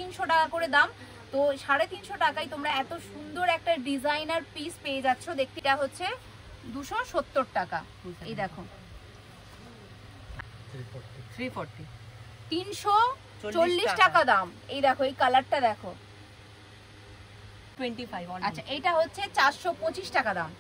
300 টাকা করে দাম। তো 350 টাকায় তোমরা এত সুন্দর একটা ডিজাইনার পিস পেয়ে যাচ্ছ। দেখতে এটা হচ্ছে 270 টাকা। এই দেখো 340 টাকা দাম। এই দেখো এই কালারটা দেখো 25। আচ্ছা এটা হচ্ছে 425 টাকা দাম।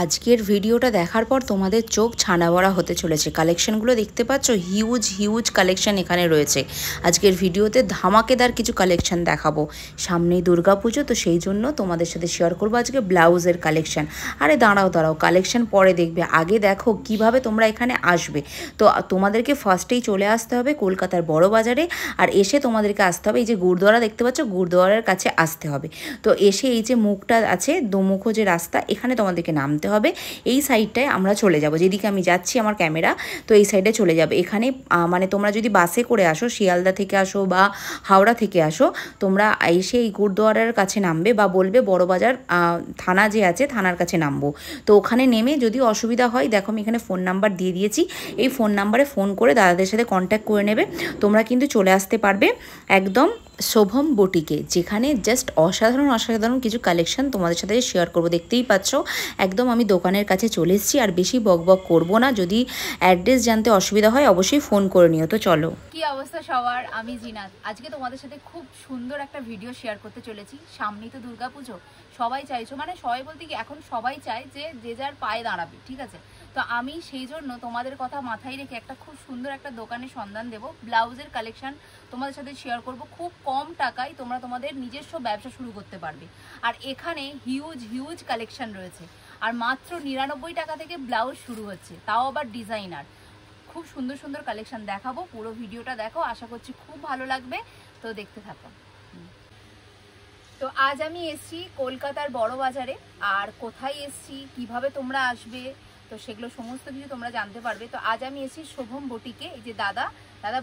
আজকের ভিডিওটা দেখার পর তোমাদের চোখ ছানা ভরা হতে চলেছে। কালেকশনগুলো দেখতে পাচ্ছ, হিউজ কালেকশন এখানে রয়েছে। আজকের ভিডিওতে ধামাকেদার কিছু কালেকশন দেখাবো। সামনেই দুর্গাপুজো, তো সেই জন্য তোমাদের সাথে শেয়ার করবো আজকে ব্লাউজের কালেকশন। আরে দাঁড়াও কালেকশন পরে দেখবে, আগে দেখো কিভাবে তোমরা এখানে আসবে। তো তোমাদেরকে ফার্স্টেই চলে আসতে হবে কলকাতার বড় বাজারে, আর এসে তোমাদেরকে আসতে হবে এই যে গুরুদুয়ারা দেখতে পাচ্ছ, গুরুদুয়ারার কাছে আসতে হবে। তো এসে এই যে মুখটা আছে, দোমুখো যে রাস্তা, এখানে তোমাদেরকে নামতে হবে। এই সাইডটায় আমরা চলে যাব, যেদিকে আমি যাচ্ছি আমার ক্যামেরা, তো এই সাইডে চলে যাবে। এখানে মানে তোমরা যদি বাসে করে আসো, শিয়ালদা থেকে আসো বা হাওড়া থেকে আসো, তোমরা এসে এই গুরুদুয়ারার কাছে নামবে বা বলবে বড়বাজার থানা যে আছে থানার কাছে নামবো। তো ওখানে নেমে যদি অসুবিধা হয়, দেখো আমি এখানে ফোন নাম্বার দিয়ে দিয়েছি, এই ফোন নাম্বারে ফোন করে দাদাদের সাথে কন্ট্যাক্ট করে নেবে। তোমরা কিন্তু চলে আসতে পারবে একদম শোভম বুটিকে, যেখানে জাস্ট অসাধারণ কিছু কালেকশন তোমাদের সাথে শেয়ার করব। দেখতেই পাচ্ছ একদম আমি দোকানের কাছে চলে এসেছি, আর বেশি বকবক করব না। যদি অ্যাড্রেস জানতে অসুবিধা হয় অবশ্যই ফোন করে নিও। তো চলো। কি অবস্থা সবার, আমি জিনাত। আজকে তোমাদের সাথে খুব সুন্দর একটা ভিডিও শেয়ার করতে চলেছি। সামনেই তো দুর্গাপুজো, সবাই চাইছো, মানে সবাই বলতে কি এখন সবাই চায় যে যার পায়ে দাঁড়াবে, ঠিক আছে। তো আমি সেই জন্য তোমাদের কথা মাথায় রেখে একটা খুব সুন্দর একটা দোকানের সন্ধান দেব। ব্লাউজের কালেকশন তোমাদের সাথে শেয়ার করব। খুব কম টাকায় তোমরা তোমাদের নিজস্ব ব্যবসা শুরু করতে পারবে। আর এখানে হিউজ কালেকশন রয়েছে। আর মাত্র 99 টাকা থেকে ব্লাউজ শুরু হচ্ছে, তাও আবার ডিজাইনার। খুব সুন্দর কালেকশন দেখাবো। পুরো ভিডিওটা দেখো, আশা করছি খুব ভালো লাগবে। তো দেখতে থাকো। তো আজ আমি এসছি কলকাতার বড় বাজারে। আর কোথায় এসছি, কিভাবে তোমরা আসবে, তো সেগুলো সমস্ত কিছু তোমরা জানতে পারবে। তো আজ আমি এসছি শোভম বুটিকে। এই যে দাদা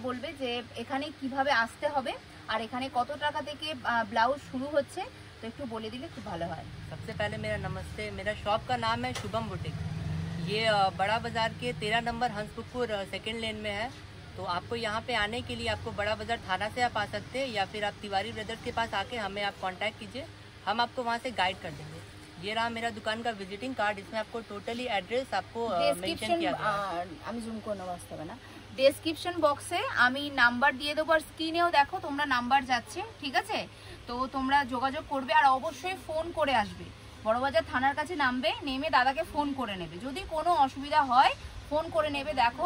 বলবে যে এখানে কিভাবে আসতে হবে আর এখানে কত টাকা থেকে ব্লাউজ শুরু হচ্ছে, তো একটু বলে দিলে খুব ভালো হয়। सबसे पहले मेरा नमस्ते। मेरा शॉप का नाम है शुभम बुटीक। ये बड़ा बाज़ार के 13 नंबर हंसपुर सेकंड लेन में है। तो आपको यहाँ पे आने के लिए आपको बड़ा बाज़ार थाना से आप आ सकते हैं, या फिर आप तिवारी ब्रदर्स के पास आके हमें आप कांटेक्ट कीजिए, हम आपको वहाँ से गाइड कर देंगे। ये रहा मेरा दुकान का विजिटिंग कार्ड, इसमें आपको टोटली एड्रेस आपको मेंशन किया गया है। আমি জুম করে নেব, আসতে হবে না। ডেসক্রিপশন বক্সে আমি নাম্বার দিয়ে দেবো, আর স্ক্রিনেও দেখো তোমরা নাম্বার যাচ্ছে, ঠিক আছে। তো তোমরা যোগাযোগ করবে, আর অবশ্যই ফোন করে আসবে। বড়বাজার থানার কাছে নামবে, নেমে দাদাকে ফোন করে নেবে। যদি কোনো অসুবিধা হয় ফোন করে নেবে। দেখো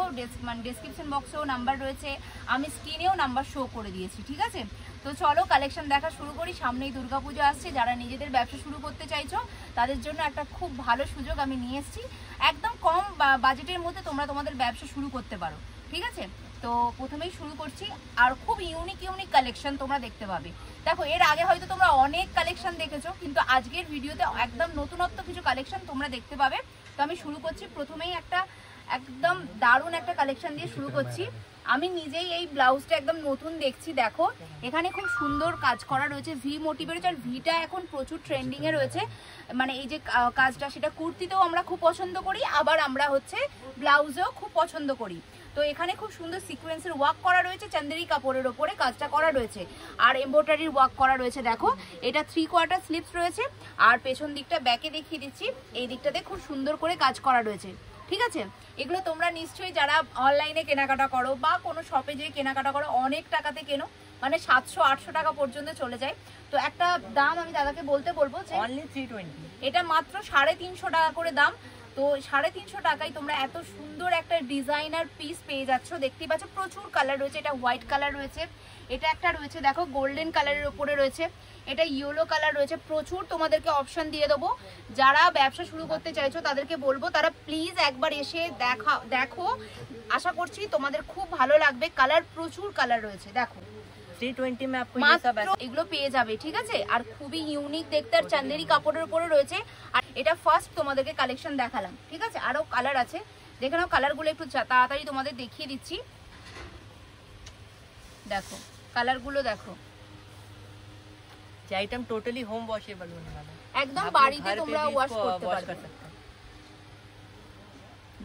ডেসক্রিপশন বক্সেও নাম্বার রয়েছে, আমি স্ক্রিনেও নাম্বার শো করে দিয়েছি, ঠিক আছে। তো চলো কালেকশন দেখা শুরু করি। সামনেই দুর্গাপুজো আসছে, যারা নিজেদের ব্যবসা শুরু করতে চাইছো তাদের জন্য একটা খুব ভালো সুযোগ আমি নিয়ে এসেছি। একদম কম বাজেটের মধ্যে তোমরা তোমাদের ব্যবসা শুরু করতে পারো, ঠিক আছে। তো প্রথমেই শুরু করছি, আর খুব ইউনিক কালেকশন তোমরা দেখতে পাবে। দেখো এর আগে হয়তো তোমরা অনেক কালেকশন দেখেছো, কিন্তু আজকের ভিডিওতে একদম নতুনত্ব কিছু কালেকশন তোমরা দেখতে পাবে। তো আমি শুরু করছি প্রথমেই একদম দারুণ একটা কালেকশন দিয়ে শুরু করছি। আমি নিজেই এই ব্লাউজটা একদম নতুন দেখছি। দেখো এখানে খুব সুন্দর কাজ করা রয়েছে, ভি মোটিভের, আর ভিটা এখন প্রচুর ট্রেন্ডিং এ রয়েছে। মানে এই যে কাজটা, সেটা কুর্তিতেও আমরা খুব পছন্দ করি, আবার আমরা হচ্ছে ব্লাউজেও খুব পছন্দ করি। তো এখানে খুব সুন্দর সিকোয়েন্সের ওয়ার্ক করা রয়েছে, চান্দেরি কাপড়ের ওপরে কাজটা করা রয়েছে, আর এমব্রয়ডারির ওয়ার্ক করা রয়েছে। দেখো এটা 3/4 স্লিভস রয়েছে, আর পেছন দিকটা ব্যাকে দেখিয়ে দিচ্ছি, এই দিকটাতে খুব সুন্দর করে কাজ করা রয়েছে, ঠিক আছে। এগুলো তোমরা নিশ্চয়ই যারা অনলাইনে কেনাকাটা করো বা কোনো শপে যেয়ে কেনাকাটা করো, অনেক টাকাতে কেনো, মানে 700-800 টাকা পর্যন্ত চলে যায়। তো একটা দাম আমি দাদাকে বলবো যে Only 320। এটা মাত্র 350 টাকা করে দাম। তো 350 টাকায় তোমরা এত সুন্দর একটা ডিজাইনার পিস পেয়ে যাচ্ছ। দেখতেই পাচ্ছ প্রচুর কালার রয়েছে। এটা হোয়াইট কালার রয়েছে, এটা একটা রয়েছে দেখো গোল্ডেন কালারের উপরে রয়েছে, এটা ইয়েলো কালার রয়েছে। প্রচুর তোমাদেরকে অপশন দিয়ে দেবো। যারা ব্যবসা শুরু করতে চাইছো তাদেরকে বলবো তারা প্লিজ একবার এসে দেখো। আশা করছি তোমাদের খুব ভালো লাগবে। কালার প্রচুর কালার রয়েছে, দেখো 320 में आपको ये सब এগুলো পেয়ে যাবে, ঠিক আছে। আর খুবই ইউনিক দেখতে, আর চান্দেরি কাপড়ের উপরে রয়েছে। আর এটা ফার্স্ট তোমাদেরকে কালেকশন দেখালাম, ঠিক আছে। আরো কালার আছে, দেখে নাও। কালারগুলো একটু তাড়াতাড়ি তোমাদের দেখিয়ে দিচ্ছি। দেখো কালারগুলো দেখো। ये आइटम टोटली होम वॉशेबल होने वाला है, একদম বাড়িতে তোমরা ওয়াশ করতে পারবে।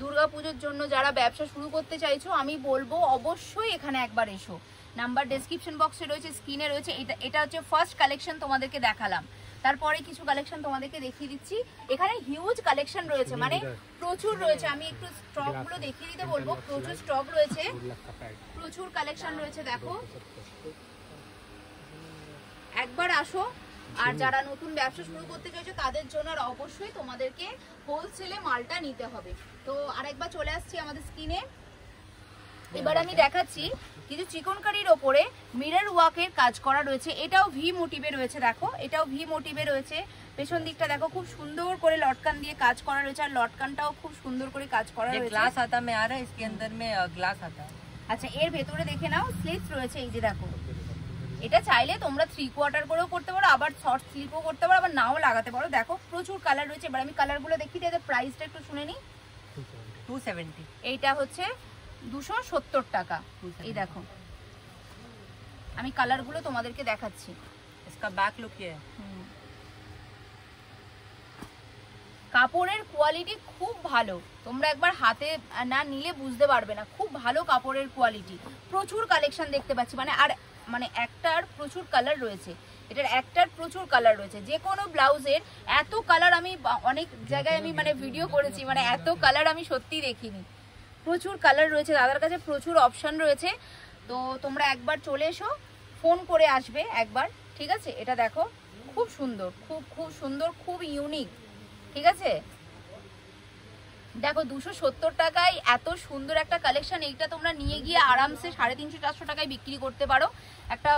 দুর্গাপুজোর জন্য যারা ব্যবসা শুরু করতে চাইছো, আমি বলবো অবশ্যই এখানে একবার এসো। নাম্বার ডেসক্রিপশন বক্সে রয়েছে, স্ক্রিনে রয়েছে। এটা হচ্ছে ফার্স্ট কালেকশন তোমাদেরকে দেখালাম। তারপরে কিছু কালেকশন তোমাদেরকে দেখিয়ে দিচ্ছি। এখানে হিউজ কালেকশন রয়েছে, মানে প্রচুর রয়েছে। আমি একটু স্টক গুলো দেখিয়ে দিতে বলবো। প্রচুর স্টক রয়েছে, প্রচুর কালেকশন রয়েছে। দেখো একবার আসো। আর যারা নতুন ব্যবসা শুরু করতে চাইছো তাদের জন্য আর অবশ্যই তোমাদেরকে হোলসেলে মালটা নিতে হবে। তো আরেকবার চলে আসছি আমাদের স্ক্রিনে। এবার আমি দেখাচ্ছি কিছু চিকনকারির ওপরে মিরর ওয়ার্কের কাজ করা রয়েছে। এটাও ভি মোটিভে রয়েছে। দেখো এটাও ভি মোটিভে রয়েছে। পেছন দিকটা দেখো খুব সুন্দর করে লটকান দিয়ে কাজ করা রয়েছে, আর লটকানটাও খুব সুন্দর করে কাজ করা রয়েছে। গ্লাস आता में आ रहा है, इसके अंदर में ग्लास आता है। আচ্ছা, এর ভেতরে দেখে নাও স্লিপস রয়েছে। এই যে দেখো, এটা চাইলে তোমরা 3/4 করেও করতে পারো, আবার শর্ট স্লিপও করতে পারো, আবার নাও লাগাতে পারো। দেখো প্রচুর কালার রয়েছে। এবার আমি কালারগুলো দেখিয়ে দিই, এদের প্রাইসটা একটু শুনে নিই। 270। এইটা হচ্ছে 270 টাকা। এই দেখো আমি কালারগুলো তোমাদেরকে দেখাচ্ছি। इसका बैक लुक ये है। কাপড়ের কোয়ালিটি খুব ভালো, তোমরা একবার হাতে না নিলে বুঝতে পারবে না। খুব ভালো কাপড়ের কোয়ালিটি, প্রচুর কালেকশন দেখতে পাচ্ছি। মানে একটার প্রচুর কালার রয়েছে, এটার একটার প্রচুর কালার রয়েছে। যে কোনো ব্লাউজের এত কালার আমি অনেক জায়গায় আমি মানে ভিডিও করেছি, মানে এত কালার আমি সত্যি দেখিনি। প্রচুর কালার রয়েছে, দাদার কাছে প্রচুর অপশন রয়েছে। তো তোমরা একবার চলে এসো, ফোন করে আসবে একবার, ঠিক আছে? এটা দেখো খুব সুন্দর, খুব সুন্দর, খুব ইউনিক, ঠিক আছে? দেখো 270 টাকায় এত সুন্দর একটা কালেকশন। এইটা তোমরা নিয়ে গিয়ে আরামসে 350-400 টাকায় বিক্রি করতে পারো। একটা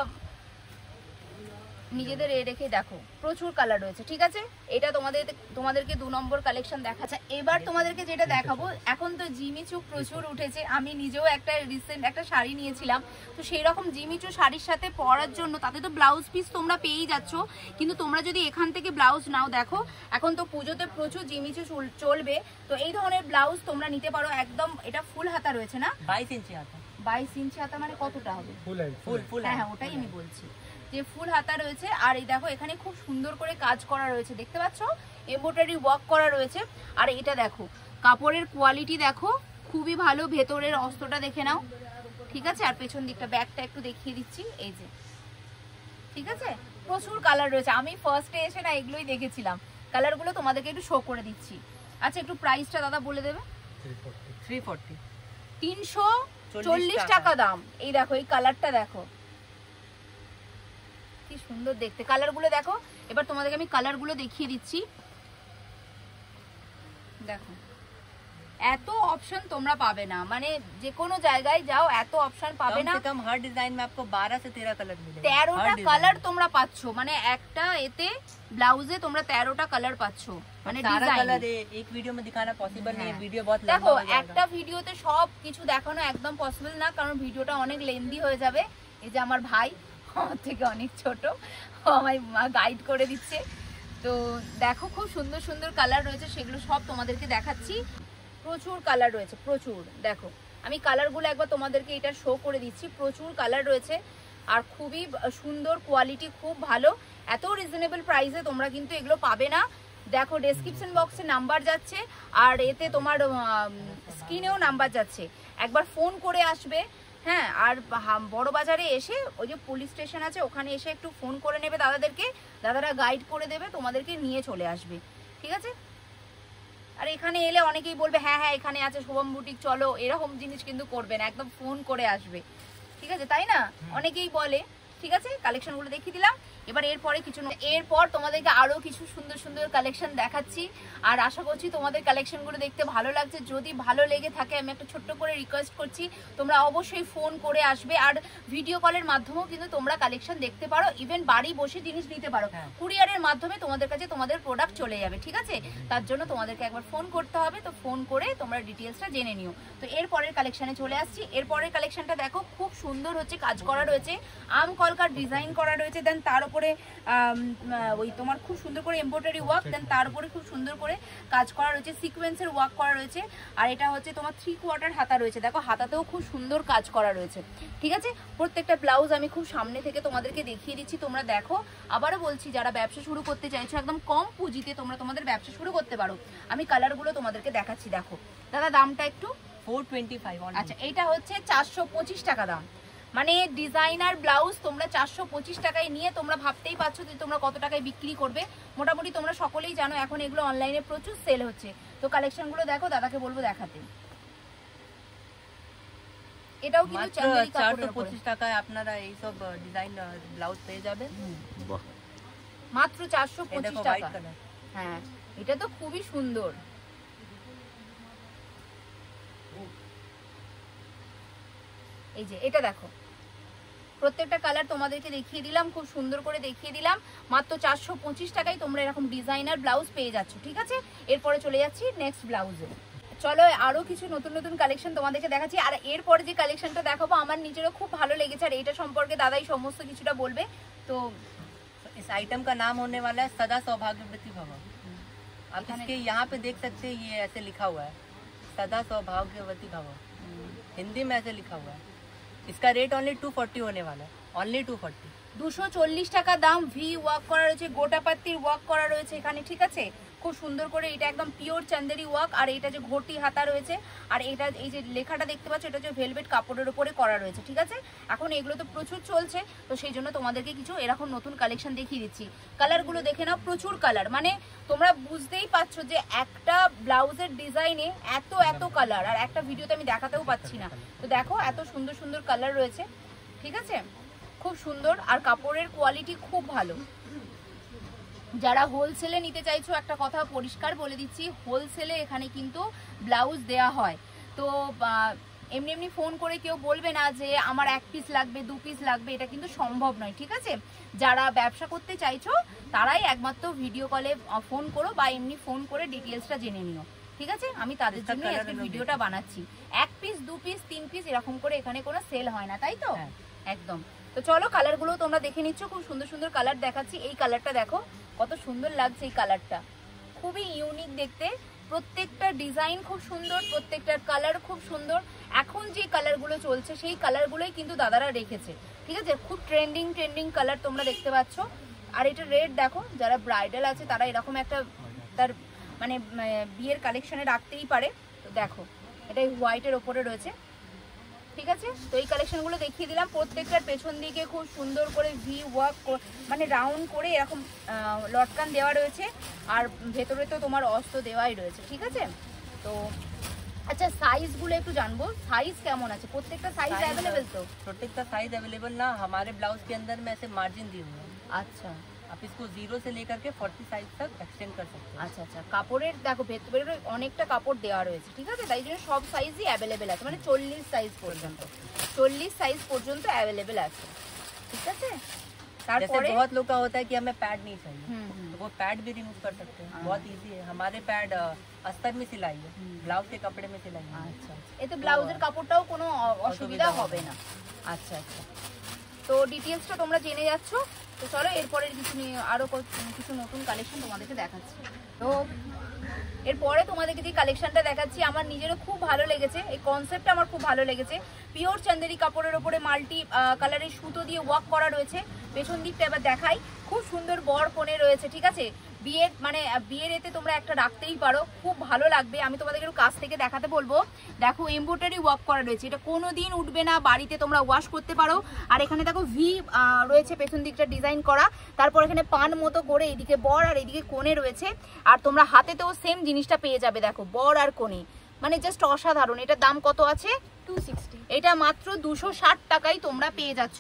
নিজেদের রেখে দেখো প্রচুর কালার রয়েছে, ঠিক আছে? এটা তোমাদেরকে 2 নম্বর কালেকশন দেখাচ্ছে। এবার তোমাদেরকে যেটা দেখাবো, এখন তো জিমিচু প্রচুর উঠেছে। আমি নিজেও একটা রিসেন্ট একটা শাড়ি নিয়েছিলাম, তো সেই রকম জিমিচু শাড়ির সাথে পরার জন্য তাতে তো ব্লাউজ পিস তোমরা পেয়েই যাচ্ছ। কিন্তু তোমরা যদি এখান থেকে ব্লাউজ নাও, দেখো এখন তো পুজোতে প্রচুর জিমিচু চলবে, তো এই ধরনের ব্লাউজ তোমরা নিতে পারো। একদম এটা ফুল হাতা রয়েছে না? 22 ইঞ্চি হাতা। 22 ইঞ্চি হাতা মানে কতটা হবে? ফুল। হ্যাঁ, ওটাই আমি বলছি যে ফুল হাতা রয়েছে। আর এই দেখো এখানে খুব সুন্দর করে কাজ করা রয়েছে, দেখতে পাচ্ছ? এমব্রয়ডারি ওয়ার্ক করা রয়েছে। আর এটা দেখো কাপড়ের কোয়ালিটি দেখো খুবই ভালো। ভেতরের অস্ত্রটা দেখে নাও, ঠিক আছে? আর পেছন দিকটা ব্যাগটা একটু দেখিয়ে দিচ্ছি, এই যে, ঠিক আছে? প্রচুর কালার রয়েছে। আমি ফার্স্টে এসে না এগুলোই দেখেছিলাম, কালারগুলো তোমাদেরকে একটু শো করে দিচ্ছি। আচ্ছা, একটু প্রাইসটা দাদা বলে দেবে। 340। 340 টাকা দাম। এই দেখো এই কালারটা দেখো কি সুন্দর দেখতে, কালারগুলো দেখো। এবার তোমাদেরকে আমি কালারগুলো দেখিয়ে দিচ্ছি। দেখো এত অপশন তোমরা পাবে না, মানে যে কোনো জায়গায় যাও এত অপশন পাবে না। कम हर डिजाइन में आपको 12 से 13 कलर मिलेगा। 13টা কালার তোমরা পাচ্ছ, মানে একটা এতে ব্লাউজে তোমরা 13টা কালার পাচ্ছ, মানে सारा ডিজাইন। कलर एक वीडियो में दिखाना पॉसिबल नहीं है, वीडियो बहुत लंबा দেখো हो जाएगा। একটা ভিডিওতে সব কিছু দেখানো একদম পসিবল না, কারণ ভিডিওটা অনেক লেন্দি হয়ে যাবে। এই যে আমার ভাই আমার থেকে অনেক ছোট, ও আমায় গাইড করে দিচ্ছে। তো দেখো খুব সুন্দর সুন্দর কালার রয়েছে, সেগুলো সব তোমাদেরকে দেখাচ্ছি। প্রচুর কালার রয়েছে, প্রচুর। দেখো আমি কালারগুলো একবার তোমাদেরকে এটা শো করে দিচ্ছি। প্রচুর কালার রয়েছে আর খুবই সুন্দর কোয়ালিটি, খুব ভালো। এত রিজনেবল প্রাইসে তোমরা কিন্তু এগুলো পাবে না। দেখো ডেসক্রিপশন বক্সে নাম্বার যাচ্ছে, আর এতে তোমার স্ক্রিনেও নাম্বার যাচ্ছে। একবার ফোন করে আসবে, হ্যাঁ। আর বড় বাজারে এসে ওই যে পুলিশ স্টেশন আছে, ওখানে এসে একটু ফোন করে নেবে দাদাদেরকে, দাদারা গাইড করে দেবে, তোমাদেরকে নিয়ে চলে আসবে, ঠিক আছে? আর এখানে এলে অনেকেই বলবে হ্যাঁ এখানে আছে শুভম বুটিক, চলো, এরকম জিনিস কিন্তু করবে না, একদম ফোন করে আসবে, ঠিক আছে? তাই না, অনেকেই বলে। ঠিক আছে, কালেকশনগুলো দেখিয়ে দিলাম। এবার এরপর তোমাদেরকে আরো কিছু সুন্দর সুন্দর কালেকশন দেখাচ্ছি। আর আশা করছি তোমাদের কালেকশনগুলো দেখতে ভালো লাগছে। যদি ভালো লেগে থাকে আমি একটা ছোট্ট করে রিকোয়েস্ট করছি, তোমরা অবশ্যই ফোন করে আসবে। আর ভিডিও কলের মাধ্যমেও কিন্তু তোমরা কালেকশন দেখতে পারো, ইভেন বাড়ি বসে জিনিস নিতে পারো। কুরিয়ারের মাধ্যমে তোমাদের কাছে তোমাদের প্রোডাক্ট চলে যাবে, ঠিক আছে? তার জন্য তোমাদেরকে একবার ফোন করতে হবে। তো ফোন করে তোমরা ডিটেলসটা জেনে নিও। তো এরপরের কালেকশনে চলে আসছি। এরপরের কালেকশনটা দেখো খুব সুন্দর হচ্ছে, কাজ করা রয়েছে, আম কলকার ডিজাইন করা রয়েছে। দেন তার উপরে ওই তোমার খুব সুন্দর করে এমব্রয়ডারি ওয়ার্ক, দেন তার উপরে খুব সুন্দর করে কাজ করা রয়েছে, সিকোয়েন্সের ওয়ার্ক করা রয়েছে। আর এটা হচ্ছে তোমার 3/4 হাতা রয়েছে। দেখো হাতাতেও খুব সুন্দর কাজ করা রয়েছে, ঠিক আছে? প্রত্যেকটা ব্লাউজ আমি খুব সামনে থেকে তোমাদেরকে দেখিয়ে দিচ্ছি, তোমরা দেখো। আবারও বলছি, যারা ব্যবসা শুরু করতে চাইছো একদম কম পুঁজিতে তোমরা তোমাদের ব্যবসা শুরু করতে পারো। আমি কালারগুলো তোমাদেরকে দেখাচ্ছি। দেখো দাদা দামটা একটু 425। আচ্ছা, এটা হচ্ছে 425 টাকা দাম। মানে ডিজাইনার ব্লাউজ তোমরা 425 টাকায় নিয়ে তোমরা ভাবতেই পারছো যে তোমরা কত টাকায় বিক্রি করবে। মোটামুটি তোমরা সকলেই জানো এখন এগুলো অনলাইনে প্রচুর সেল হচ্ছে। তো কালেকশনগুলো দেখো, দাদাকে বলবো দেখাতে। এটাও কিন্তু 425 টাকায় আপনারা এই সব ডিজাইন ব্লাউজ পেয়ে যাবেন। বাহ, মাত্র 425 টাকা। হ্যাঁ, এটা তো খুবই সুন্দর। এই যে এটা দেখো, প্রত্যেকটা কালার তোমাদেরকে দেখিয়ে দিলাম, খুব সুন্দর করে দেখিয়ে দিলাম। মাত্র 425 টাকায় তোমরা এরকম ডিজাইনার ব্লাউজ পেয়ে যাচ্ছ, ঠিক আছে। এরপরে চলে যাচ্ছি নেক্সট ব্লাউজে। চলো আরো কিছু নতুন নতুন কালেকশন তোমাদেরকে দেখাচ্ছি। আর এরপরে যে কালেকশনটা দেখাবো আমার নিজেরও খুব ভালো লেগেছে, আর এটা সম্পর্কে দাদাই সমস্ত কিছুটা বলবে। তো इस आइटम का नाम होने वाला है सदा सौभाग्यवती भव। आप इसके यहाँ पे देख सकते हैं, ये ऐसे लिखा हुआ है सदा सौभाग्यवती भव, हिंदी में ऐसे लिखा हुआ है। इसका रेट ओनली 240 होने वाला है, ओनली 240। 240 টাকা দাম। ভি ওয়ার্ক করা রয়েছে, গোটাপাত্তির ওয়ার্ক করা রয়েছে এখানে, ঠিক আছে। খুব সুন্দর করে এটা একদম পিওর চান্দেরি ওয়ার্ক। আর এটা যে ঘটি হাতা রয়েছে, আর এটা এই যে লেখাটা দেখতে পাচ্ছ, এটা যে ভেলভেট কাপড়ের উপরে করা রয়েছে, ঠিক আছে। এখন এগুলো তো প্রচুর চলছে, তো সেই জন্য তোমাদেরকে কিছু এরকম নতুন কালেকশন দেখিয়ে দিচ্ছি। কালারগুলো দেখে নাও, প্রচুর কালার। মানে তোমরা বুঝতেই পারছো যে একটা ব্লাউজের ডিজাইনে এত এত কালার, আর একটা ভিডিওতে আমি দেখাতেও পাচ্ছি না। তো দেখো এত সুন্দর সুন্দর কালার রয়েছে, ঠিক আছে, খুব সুন্দর। আর কাপড়ের কোয়ালিটি খুব ভালো। যারা হোলসেলে নিতে চাইছো, একটা কথা পরিষ্কার বলে দিচ্ছি, হোলসেলে এখানে কিন্তু ব্লাউজ দেয়া হয়। তো এমনি এমনি ফোন করে কেউ বলবে না যে আমার 1 পিস লাগবে 2 পিস লাগবে, এটা কিন্তু সম্ভব নয়, ঠিক আছে। যারা ব্যবসা করতে চাইছো তারাই একমাত্র ভিডিও কলে ফোন করো বা এমনি ফোন করে ডিটেলসটা জেনে নিও, ঠিক আছে। আমি তাদের জন্য আজকে ভিডিওটা বানাচ্ছি। 1 পিস 2 পিস 3 পিস এরকম করে এখানে কোনো সেল হয় না, তাই তো? একদম। তো চলো কালারগুলো তোমরা দেখে নিচ্ছ, খুব সুন্দর সুন্দর কালার দেখাচ্ছি। এই কালারটা দেখো কত সুন্দর লাগছে, এই কালারটা খুবই ইউনিক দেখতে। প্রত্যেকটা ডিজাইন খুব সুন্দর, প্রত্যেকটার কালার খুব সুন্দর। এখন যে কালারগুলো চলছে সেই কালারগুলোই কিন্তু দাদারা রেখেছে, ঠিক আছে। খুব ট্রেন্ডিং কালার তোমরা দেখতে পাচ্ছ। আর এটা রেড দেখো, যারা ব্রাইডাল আছে তারা এরকম একটা তার মানে বিয়ের কালেকশনে রাখতেই পারে। তো দেখো এটা হোয়াইটের ওপরে রয়েছে, ঠিক আছে। তো এই কালেকশনগুলো দেখিয়ে দিলাম। প্রত্যেকটার পেছন দিকে খুব সুন্দর করে ভি ওয়ার্ক মানে রাউন্ড করে এরকম লটকান দেওয়া রয়েছে, আর ভেতরে তো তোমার অস্ত্র দেওয়াই রয়েছে, ঠিক আছে। তো আচ্ছা সাইজগুলো একটু জানবো, সাইজ কেমন আছে? প্রত্যেকটা সাইজ अवेलेबल তো? প্রত্যেকটা সাইজ अवेलेबल ना, हमारे ब्लाउज के अंदर में ऐसे मार्जिन दिए हुए हैं। আচ্ছা, आप इसको 0 से लेकर के 40 साइज तक एक्सटेंड कर सकते हैं। আচ্ছা আচ্ছা, কাপড়ের দেখো ভেতরে অনেকটা কাপড় দেওয়া রয়েছে, ঠিক আছে। তাই জন্য সব সাইজই अवेलेबल আছে, মানে 40 সাইজ পর্যন্ত, 40 সাইজ পর্যন্ত अवेलेबल আছে, ঠিক আছে। जैसे बहुत लोग का होता है कि हमें पैड नहीं चाहिए, तो वो पैड भी रिमूव कर सकते हैं, बहुत इजी है। हमारे पैड अस्तर में सिलाई है, ब्लाउज के कपड़े में सिलाई है। আচ্ছা, এতে ব্লাউজের কাপড়টাও কোনো অসুবিধা হবে না। আচ্ছা আচ্ছা, তো ডিটেইলসটা তোমরা জেনে যাচ্ছ। তো চলো এরপরের কিছু আরো কিছু নতুন কালেকশন তোমাদেরকে দেখাচ্ছি। তো এরপরে তোমাদেরকে যে কালেকশনটা দেখাচ্ছি আমার নিজেরও খুব ভালো লেগেছে, এই কনসেপ্টটা আমার খুব ভালো লেগেছে। পিওর চান্দেরি কাপড়ের ওপরে মাল্টি কালারের সুতো দিয়ে ওয়ার্ক করা রয়েছে। পেছন দিকটা এবার দেখাই, খুব সুন্দর বর কোণে রয়েছে, ঠিক আছে। বিয়ের মানে বিয়ের এতে তোমরা একটা রাখতেই পারো, খুব ভালো লাগবে। আমি তোমাদেরকে একটু কাছ থেকে দেখাতে বলবো। দেখো এমব্রয়ডারি ওয়ার্ক করা রয়েছে, এটা কোনো দিন উঠবে না, বাড়িতে তোমরা ওয়াশ করতে পারো। আর এখানে দেখো ভি রয়েছে পেছন দিকটা ডিজাইন করা, তারপর এখানে পান মতো করে এইদিকে বর আর এইদিকে কোণে রয়েছে। আর তোমরা হাতেতেও সেম জিনিসটা পেয়ে যাবে, দেখো বর আর কোণে, মানে জাস্ট অসাধারণ। এটার দাম কত আছে? 260। এটা মাত্র 260 টাকায় তোমরা পেয়ে যাচ্ছ।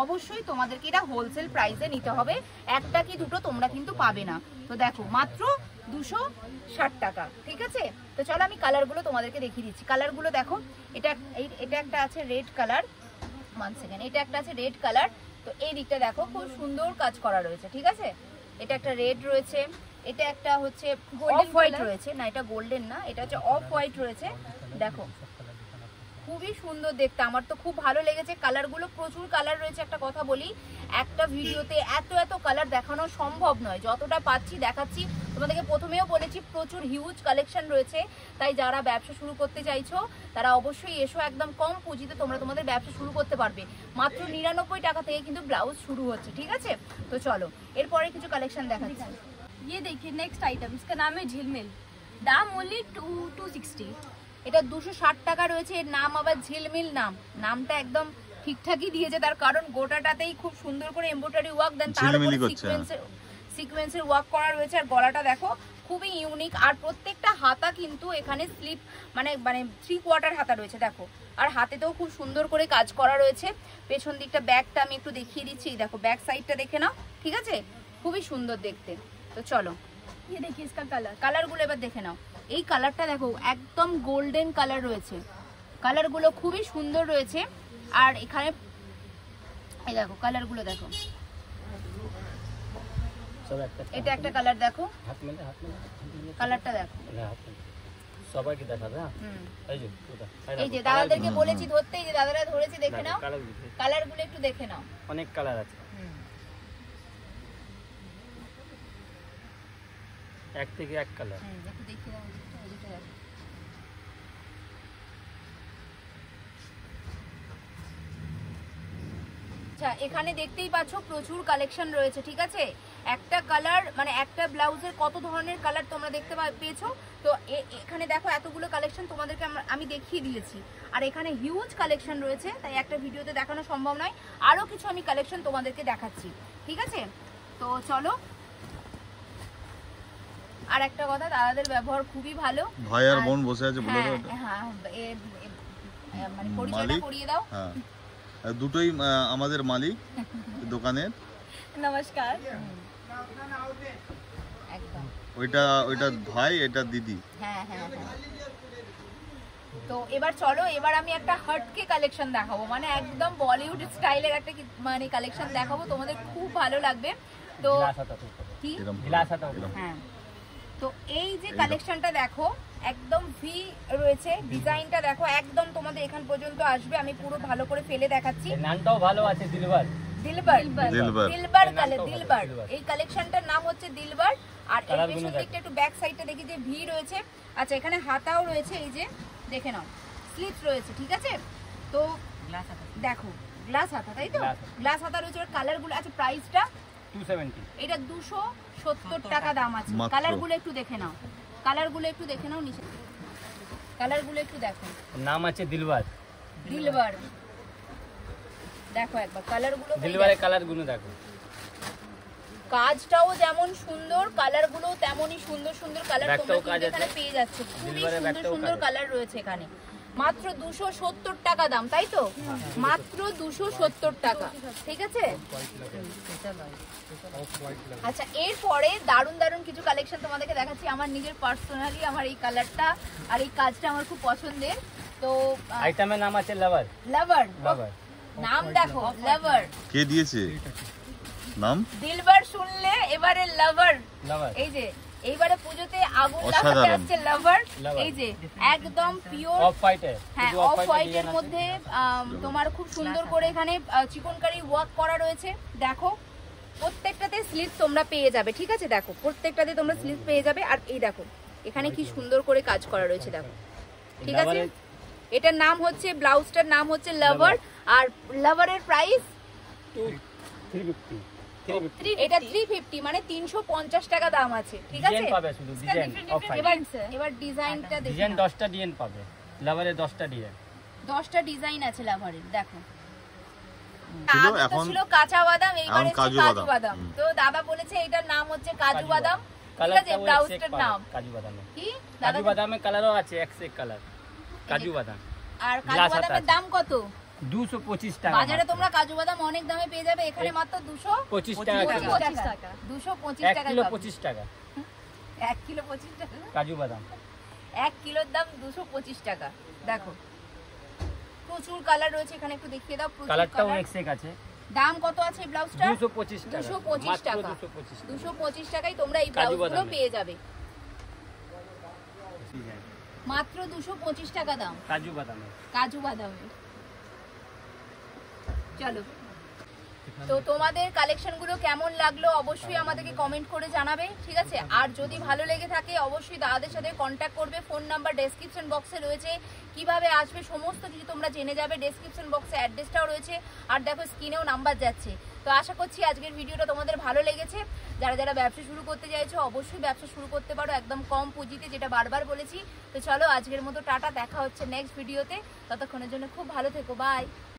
অবশ্যই তোমাদেরকে এটা হোলসেল প্রাইসে নিতে হবে, একটা কি দুটো তোমরা কিন্তু পাবে না। তো দেখো মাত্র 260 টাকা, ঠিক আছে। তো চলো আমি কালারগুলো তোমাদেরকে দেখিয়ে দিচ্ছি। কালারগুলো দেখো, এটা একটা আছে রেড কালার, 1 সেকেন্ড, এটা একটা আছে রেড কালার। তো এই দিকটা দেখো খুব সুন্দর কাজ করা রয়েছে, ঠিক আছে। এটা একটা রেড রয়েছে, এটা একটা হচ্ছে অফ হোয়াইট রয়েছে, না এটা গোল্ডেন না, এটা হচ্ছে অফ হোয়াইট রয়েছে। দেখো খুবই সুন্দর দেখতে, আমার তো খুব ভালো লেগেছে। কালারগুলো প্রচুর কালার রয়েছে। একটা কথা বলি, একটা ভিডিওতে এত কালার দেখানো সম্ভব নয়, যতটা পাচ্ছি দেখাচ্ছি। তোমাদেরকে প্রথমেও বলেছি প্রচুর হিউজ কালেকশন রয়েছে, তাই যারা ব্যবসা শুরু করতে চাইছো তারা অবশ্যই এসো। একদম কম পুঁজিতে তোমরা তোমাদের ব্যবসা শুরু করতে পারবে। মাত্র 99 টাকা থেকে কিন্তু ব্লাউজ শুরু হচ্ছে, ঠিক আছে। তো চলো এরপরে কিছু কালেকশন দেখাচ্ছি। ये देखिए नेक्स्ट आइटम, इसका नाम है झिलमिल, दाम ओनली 260। এটা 260 টাকা রয়েছে। এর নাম আবার ঝিলমিল, নামটা একদম ঠিকঠাকই দিয়েছে, তার কারণ গোটাটাতেই খুব সুন্দর করে এমব্রয়ডারি ওয়ার্ক দেন, তার উপরে সিকোয়েন্সের ওয়ার্ক করা রয়েছে। আর গলাটা দেখো খুবই ইউনিক। আর প্রত্যেকটা হাতা কিন্তু এখানে স্লিপ মানে 3/4 হাতা রয়েছে দেখো। আর হাতেতেও খুব সুন্দর করে কাজ করা রয়েছে। পেছন দিকটা ব্যাকটা আমি একটু দেখিয়ে দিচ্ছি, দেখো ব্যাক সাইডটা দেখে নাও, ঠিক আছে, খুবই সুন্দর দেখতে। তো চলো ये देखिए इसका कलर। কালারগুলো এবার দেখে নাও। এই কালারটা দেখো একদম গোল্ডেন কালার রয়েছে, কালারগুলো খুবই সুন্দর রয়েছে। আর এখানে এই দেখো কালারগুলো দেখো, এটা একটা কালার দেখো, কালারটা দেখো, সবাইকে দেখাবে। এই যে দাদাদেরকে বলেছি ধরতে, এই যে দাদারা ধরেছে, দেখে নাও কালারগুলো একটু দেখে নাও, অনেক কালার আছে, এক থেকে এক কালার। একটু দেখিয়ে দাও ওইদিকটা দেখো। আচ্ছা এখানে দেখতেই পাচ্ছ প্রচুর কালেকশন রয়েছে, ঠিক আছে। একটা কালার মানে একটা ব্লাউজের কত ধরনের কালার তোমরা দেখতে পেয়েছো। তো এখানে দেখো এতগুলো কালেকশন তোমাদেরকে আমি দেখিয়ে দিয়েছি। আর এখানে হিউজ কালেকশন রয়েছে, তাই একটা ভিডিওতে দেখানো সম্ভব নয়। আরো কিছু আমি কালেকশন তোমাদেরকে দেখাচ্ছি, ঠিক আছে। তো চলো, আর একটা কথা, দাদাদের ব্যবহার খুবই ভালো। ভাই আর বোন বসে আছে বলে দাও। হ্যাঁ মানে পরিচয়টা করিয়ে দাও। হ্যাঁ দুটোই আমাদের মালিক দোকানের। नमस्कार। একদম ওইটা ভাই, এটা দিদি। হ্যাঁ হ্যাঁ হ্যাঁ। তো এবার চলো, এবার আমি একটা হটকে কালেকশন দেখাবো, মানে একদম বলিউড স্টাইলের একটা মানে কালেকশন দেখাবো, তোমাদের খুব ভালো লাগবে। তো কি হ্যাঁ, তো এই যে কালেকশনটা দেখো একদম ভি রয়েছে, ডিজাইনটা দেখো একদম তোমাদের এখান পর্যন্ত আসবে। আমি পুরো ভালো করে ফেলে দেখাচ্ছি। নামটাও ভালো আছে, দিলবার। এই কালেকশনটার নাম হচ্ছে দিলবার। আর এর পেছন দিকটা একটু ব্যাক সাইডটা দেখি যে ভি রয়েছে। আচ্ছা এখানে হাতাও রয়েছে, এই যে দেখে নাও, স্লিপস রয়েছে, ঠিক আছে। তো দেখো গ্লাস হাতা, তাই তো, গ্লাস হাতা রয়েছে। আর কালারগুলো, আচ্ছা প্রাইসটা 270, এটা 270 টাকা দাম আছে। কালারগুলো একটু দেখে নাও, কালারগুলো একটু দেখে নাও, নিচে কালারগুলো একটু দেখো। নাম আছে দিলবার। দেখো একবার কালারগুলো, দিলবারের কালারগুলো দেখো। কাজটাও যেমন সুন্দর, কালারগুলো তেমনই সুন্দর সুন্দর কালার তোমরা এখানে পেয়ে যাচ্ছে। খুবই সুন্দর সুন্দর কালার রয়েছে এখানে। মাত্র 270 টাকা দাম, তাই তো, মাত্র 270 টাকা, ঠিক আছে। আচ্ছা এরপরে দারুন দারুন কিছু কালেকশন তোমাদেরকে দেখাচ্ছি। আমার নিজের পার্সোনালি আমার এই কালারটা আর এই কাজটা আমার খুব পছন্দের। তো আইটেমের নাম আছে লাভার। নাম দেখো, লাভার কে দিয়েছে নাম? দিলবার শুনলে এবারে লাভার। এই যে এইবারে পুজোতে আগুন লাগাতে আসছে লাভার। এই যে একদম পিওর অফ হোয়াইট, হ্যাঁ অফ হোয়াইটের মধ্যে তোমার খুব সুন্দর করে এখানে চিকনকারি ওয়ার্ক করা রয়েছে। দেখো প্রত্যেকটাতে স্লিপ তোমরা পেয়ে যাবে, ঠিক আছে। দেখো প্রত্যেকটাতে তোমরা স্লিপ পেয়ে যাবে। আর এই দেখো এখানে কি সুন্দর করে কাজ করা রয়েছে, দেখো, ঠিক আছে। এটার নাম হচ্ছে, ব্লাউজটার নাম হচ্ছে লাভার। আর লাভারের প্রাইস 350। এটা 350, মানে 350 টাকা দাম আছে, ঠিক আছে। ডিজাইন পাবে, শুধু ডিজাইন অফ হোয়াইট। এবার ডিজাইনটা দেখো, ডিজাইন 10টা ডিজাইন পাবে, লাভারে 10টা ডিজাইন, 10টা ডিজাইন আছে লাভারের, দেখো। এখন ছিল কাঁচা বাদাম, এইবারে কাজু বাদাম। তো দাদা বলেছে এটার নাম হচ্ছে কাজু বাদাম, ঠিক আছে। ব্লাউজটার নাম কাজু বাদাম। কি কাজু বাদামের কালারও আছে, এক সে কালার কাজু বাদাম। আর কাজু বাদামের দাম কত? 225 টাকা। বাজারে তোমরা কাজু বাদাম অনেক দামে পেয়ে যাবে, এখানে মাত্র 225 টাকা। 225 টাকা 25 টাকা 1 কিলো 25 টাকা কাজু বাদাম। 1 কিলোর দাম 225 টাকা। দেখো প্রচুর কালার রয়েছে এখানে, একটু দেখিয়ে দাও। প্রচুর কালারটাও এক সেক আছে। দাম কত আছে এই ব্লাউজটা? 225 টাকা। 225 টাকা। 225 টাকায় তোমরা এই ব্লাউজগুলো পেয়ে যাবে, মাত্র 225 টাকা দাম কাজু বাদামের। কাজু বাদামের। চলো, তো তোমাদের কালেকশনগুলো কেমন লাগলো অবশ্যই আমাদেরকে কমেন্ট করে জানাবে, ঠিক আছে। আর যদি ভালো লেগে থাকে অবশ্যই দাদাদের সাথে কন্ট্যাক্ট করবে। ফোন নাম্বার ডেসক্রিপশন বক্সে রয়েছে, কিভাবে আসবে সমস্ত কিছু তোমরা জেনে যাবে। ডেসক্রিপশন বক্সে অ্যাড্রেসটাও রয়েছে, আর দেখো স্ক্রিনেও নাম্বার যাচ্ছে। তো আশা করছি আজকের ভিডিওটা তোমাদের ভালো লেগেছে। যারা যারা ব্যবসা শুরু করতে চাইছো অবশ্যই ব্যবসা শুরু করতে পারো, একদম কম পুঁজিতে, যেটা বারবার বলেছি। তো চলো আজকের মতো টাটা, দেখা হচ্ছে নেক্সট ভিডিওতে। ততক্ষণের জন্য খুব ভালো থেকো, বাই।